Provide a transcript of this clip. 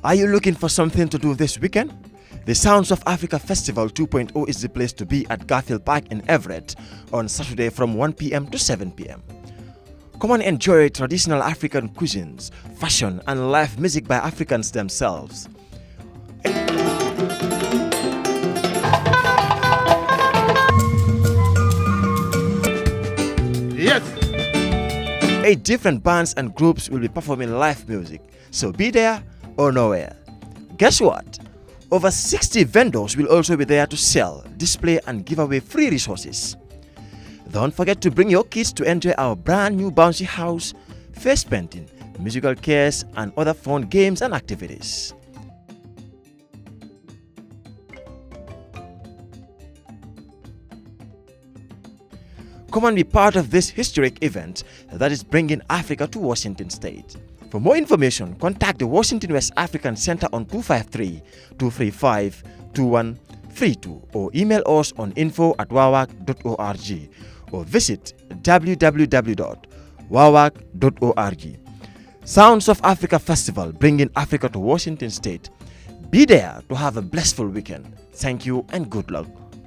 Are you looking for something to do this weekend? The Sounds of Africa Festival 2.0 is the place to be at Garfield Park in Everett on Saturday from 1 p.m. to 7 p.m. Come and enjoy traditional African cuisines, fashion, and live music by Africans themselves. Yes! 8 different bands and groups will be performing live music, so be there or nowhere. Guess what? Over 60 vendors will also be there to sell, display, and give away free resources. Don't forget to bring your kids to enjoy our brand new bouncy house, face painting, musical chairs, and other fun games and activities. Come and be part of this historic event that is bringing Africa to Washington State. For more information, contact the Washington West African Center on 253-235-2132 or email us on info@wawak.org or visit www.wawak.org. Sounds of Africa Festival, bringing Africa to Washington State. Be there to have a blissful weekend. Thank you and good luck.